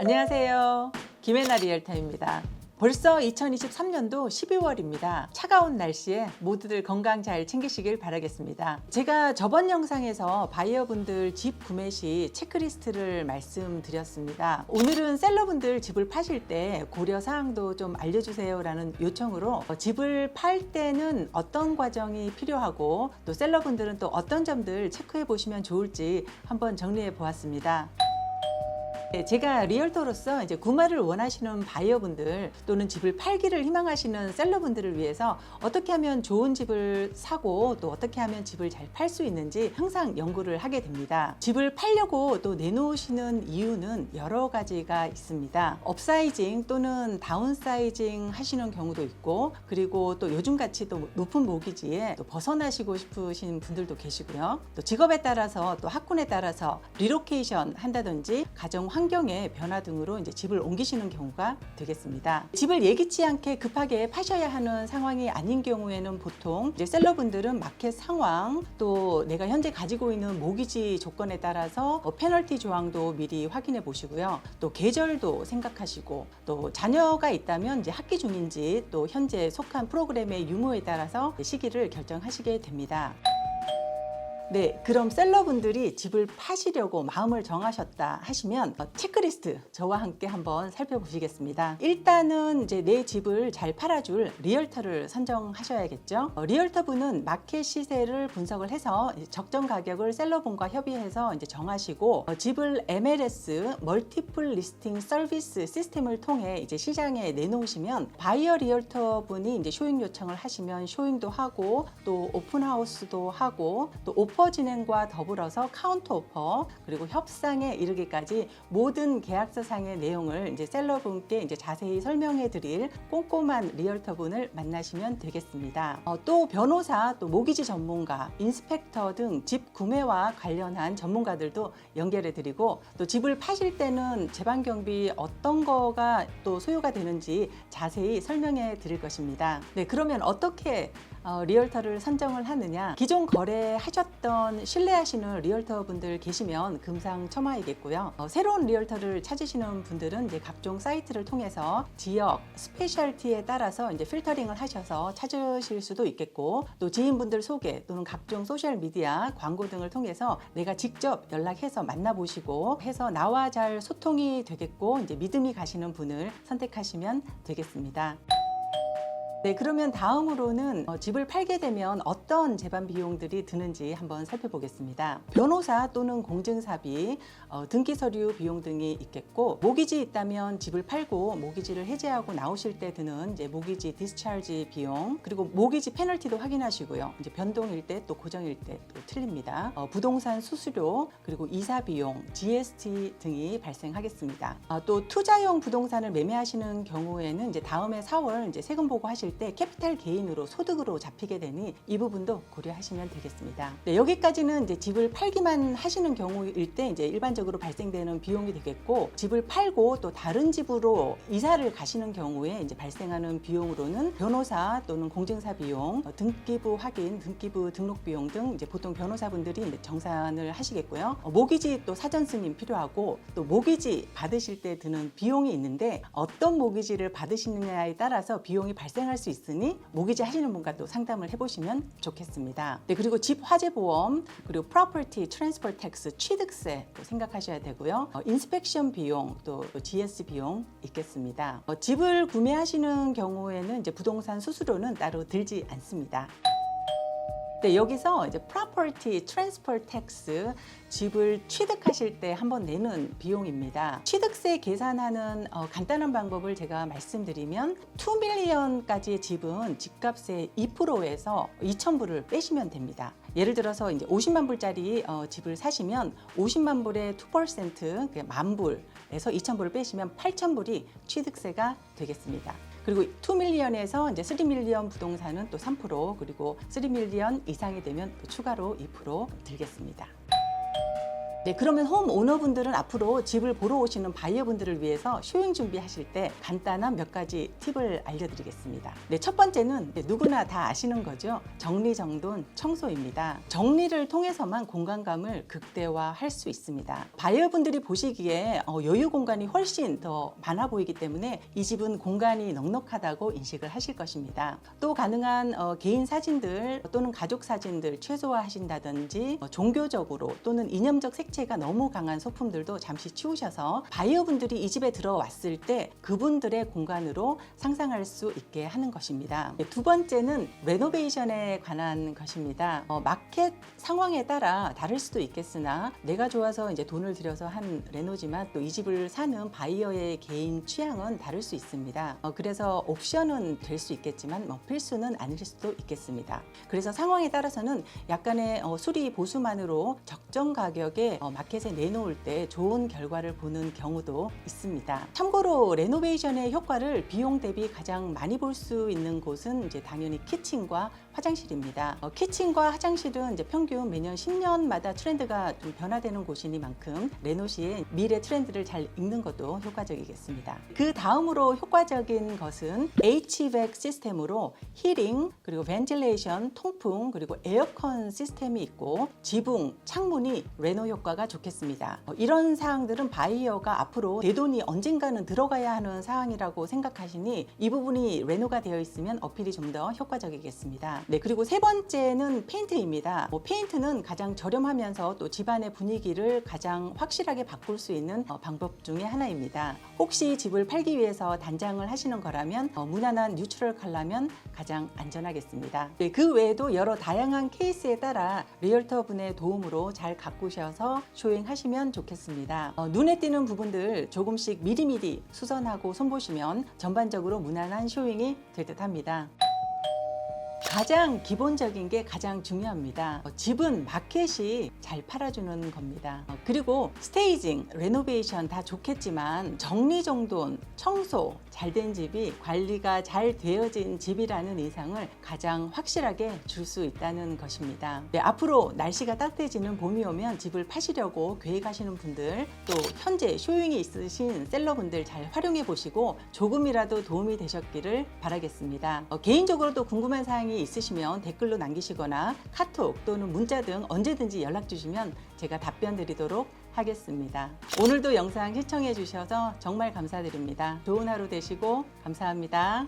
안녕하세요. 김혜나 리얼터입니다. 벌써 2023년도 12월입니다. 차가운 날씨에 모두들 건강 잘 챙기시길 바라겠습니다. 제가 저번 영상에서 바이어분들 집 구매 시 체크리스트를 말씀드렸습니다. 오늘은 셀러분들 집을 파실 때 고려사항도 좀 알려주세요 라는 요청으로 집을 팔 때는 어떤 과정이 필요하고 또 셀러분들은 또 어떤 점들 체크해 보시면 좋을지 한번 정리해 보았습니다. 제가 리얼터로서 이제 구매를 원하시는 바이어분들 또는 집을 팔기를 희망하시는 셀러분들을 위해서 어떻게 하면 좋은 집을 사고 또 어떻게 하면 집을 잘 팔 수 있는지 항상 연구를 하게 됩니다. 집을 팔려고 또 내놓으시는 이유는 여러 가지가 있습니다. 업사이징 또는 다운사이징 하시는 경우도 있고, 그리고 또 요즘같이 또 높은 모기지에 또 벗어나시고 싶으신 분들도 계시고요. 또 직업에 따라서 또 학군에 따라서 리로케이션 한다든지 가정 환경의 변화 등으로 이제 집을 옮기시는 경우가 되겠습니다. 집을 예기치 않게 급하게 파셔야 하는 상황이 아닌 경우에는 보통 이제 셀러분들은 마켓 상황 또 내가 현재 가지고 있는 모기지 조건에 따라서 페널티 조항도 미리 확인해 보시고요. 또 계절도 생각하시고 또 자녀가 있다면 이제 학기 중인지 또 현재 속한 프로그램의 유무에 따라서 시기를 결정하시게 됩니다. 네, 그럼 셀러분들이 집을 파시려고 마음을 정하셨다 하시면 체크리스트 저와 함께 한번 살펴보시겠습니다. 일단은 이제 내 집을 잘 팔아줄 리얼터를 선정하셔야겠죠. 리얼터분은 마켓 시세를 분석을 해서 적정 가격을 셀러분과 협의해서 이제 정하시고 집을 MLS 멀티플 리스팅 서비스 시스템을 통해 이제 시장에 내놓으시면 바이어 리얼터분이 이제 쇼잉 요청을 하시면 쇼잉도 하고 또 오픈하우스도 하고 또 오퍼 진행과 더불어서 카운터 오퍼 그리고 협상에 이르기까지 모든 계약서상의 내용을 이제 셀러분께 이제 자세히 설명해 드릴 꼼꼼한 리얼터분을 만나시면 되겠습니다. 또 변호사, 또 모기지 전문가, 인스펙터 등 집 구매와 관련한 전문가들도 연결해 드리고 또 집을 파실 때는 재반 경비 어떤 거가 또 소요가 되는지 자세히 설명해 드릴 것입니다. 네, 그러면 어떻게 리얼터를 선정을 하느냐? 기존 거래하셨던 신뢰하시는 리얼터 분들 계시면 금상첨화이겠고요. 새로운 리얼터를 찾으시는 분들은 이제 각종 사이트를 통해서 지역, 스페셜티에 따라서 이제 필터링을 하셔서 찾으실 수도 있겠고, 또 지인분들 소개 또는 각종 소셜 미디어 광고 등을 통해서 내가 직접 연락해서 만나보시고 해서 나와 잘 소통이 되겠고 이제 믿음이 가시는 분을 선택하시면 되겠습니다. 네, 그러면 다음으로는 집을 팔게 되면 어떤 재반 비용들이 드는지 한번 살펴보겠습니다. 변호사 또는 공증사비, 등기 서류 비용 등이 있겠고, 모기지 있다면 집을 팔고 모기지를 해지하고 나오실 때 드는 이제 모기지 디스차지 비용, 그리고 모기지 페널티도 확인하시고요. 이제 변동일 때 또 고정일 때 또 틀립니다. 부동산 수수료, 그리고 이사 비용, GST 등이 발생하겠습니다. 또 투자용 부동산을 매매하시는 경우에는 이제 다음해 4월 이제 세금 보고하실 때 캐피탈 게인으로 소득으로 잡히게 되니 이 부분도 고려하시면 되겠습니다. 네, 여기까지는 이제 집을 팔기만 하시는 경우일 때 이제 일반적으로 발생되는 비용이 되겠고, 집을 팔고 또 다른 집으로 이사를 가시는 경우에 이제 발생하는 비용으로는 변호사 또는 공증사 비용, 등기부 확인, 등기부 등록 비용 등 이제 보통 변호사분들이 이제 정산을 하시겠고요. 모기지 또 사전 승인 필요하고 또 모기지 받으실 때 드는 비용이 있는데 어떤 모기지를 받으시느냐에 따라서 비용이 발생할 수 있으니 모기지 하시는 분과 또 상담을 해보시면 좋겠습니다. 네, 그리고 집 화재 보험, 그리고 프로퍼티 트랜스퍼 텍스 취득세 또 생각하셔야 되고요. 인스펙션 비용 또 GS 비용 있겠습니다. 집을 구매하시는 경우에는 이제 부동산 수수료는 따로 들지 않습니다. 네, 여기서 이제 property transfer tax, 집을 취득하실 때 한번 내는 비용입니다. 취득세 계산하는 간단한 방법을 제가 말씀드리면 2밀리언까지의 집은 집값의 2%에서 2,000불을 빼시면 됩니다. 예를 들어서 이제 50만 불짜리 집을 사시면 50만 불의 2%, 만 불에서 2,000불을 빼시면 8,000불이 취득세가 되겠습니다. 그리고 2밀리언에서 이제 3밀리언 부동산은 또 3%, 그리고 3밀리언 이상이 되면 또 추가로 2% 들겠습니다. 네, 그러면 홈 오너분들은 앞으로 집을 보러 오시는 바이어분들을 위해서 쇼잉 준비하실 때 간단한 몇 가지 팁을 알려드리겠습니다. 네, 첫 번째는 누구나 다 아시는 거죠. 정리정돈 청소입니다. 정리를 통해서만 공간감을 극대화할 수 있습니다. 바이어분들이 보시기에 여유 공간이 훨씬 더 많아 보이기 때문에 이 집은 공간이 넉넉하다고 인식을 하실 것입니다. 또 가능한 개인 사진들 또는 가족 사진들 최소화하신다든지 종교적으로 또는 이념적 색채가 너무 강한 소품들도 잠시 치우셔서 바이어분들이 이 집에 들어왔을 때 그분들의 공간으로 상상할 수 있게 하는 것입니다. 두 번째는 레노베이션에 관한 것입니다. 마켓 상황에 따라 다를 수도 있겠으나 내가 좋아서 이제 돈을 들여서 한 레노지만 또 이 집을 사는 바이어의 개인 취향은 다를 수 있습니다. 그래서 옵션은 될 수 있겠지만 필수는 아닐 수도 있겠습니다. 그래서 상황에 따라서는 약간의 수리 보수만으로 적정 가격에 마켓에 내놓을 때 좋은 결과를 보는 경우도 있습니다. 참고로 레노베이션의 효과를 비용 대비 가장 많이 볼 수 있는 곳은 이제 당연히 키친과 화장실입니다. 키친과 화장실은 이제 평균 매년 10년마다 트렌드가 좀 변화되는 곳이니만큼 레노 시의 미래 트렌드를 잘 읽는 것도 효과적이겠습니다. 그 다음으로 효과적인 것은 HVAC 시스템으로 히팅, 그리고 벤틸레이션, 통풍, 그리고 에어컨 시스템이 있고 지붕, 창문이 레노 효과가 좋겠습니다. 이런 사항들은 바이어가 앞으로 내 돈이 언젠가는 들어가야 하는 사항이라고 생각하시니 이 부분이 레노가 되어 있으면 어필이 좀 더 효과적이겠습니다. 네, 그리고 세 번째는 페인트입니다. 페인트는 가장 저렴하면서 또 집안의 분위기를 가장 확실하게 바꿀 수 있는 방법 중에 하나입니다. 혹시 집을 팔기 위해서 단장을 하시는 거라면 무난한 뉴트럴 컬러면 가장 안전하겠습니다. 네, 그 외에도 여러 다양한 케이스에 따라 리얼터 분의 도움으로 잘 가꾸셔서 쇼잉하시면 좋겠습니다. 눈에 띄는 부분들 조금씩 미리미리 수선하고 손보시면 전반적으로 무난한 쇼잉이 될 듯합니다. 가장 기본적인 게 가장 중요합니다. 집은 마켓이 잘 팔아주는 겁니다. 그리고 스테이징, 레노베이션 다 좋겠지만 정리정돈, 청소 잘 된 집이 관리가 잘 되어진 집이라는 인상을 가장 확실하게 줄 수 있다는 것입니다. 네, 앞으로 날씨가 따뜻해지는 봄이 오면 집을 파시려고 계획하시는 분들, 또 현재 쇼잉이 있으신 셀러분들 잘 활용해 보시고 조금이라도 도움이 되셨기를 바라겠습니다. 개인적으로 또 궁금한 사항이 있으시면 댓글로 남기시거나 카톡 또는 문자 등 언제든지 연락 주시면 제가 답변 드리도록 하겠습니다. 오늘도 영상 시청해 주셔서 정말 감사드립니다. 좋은 하루 되시고 감사합니다.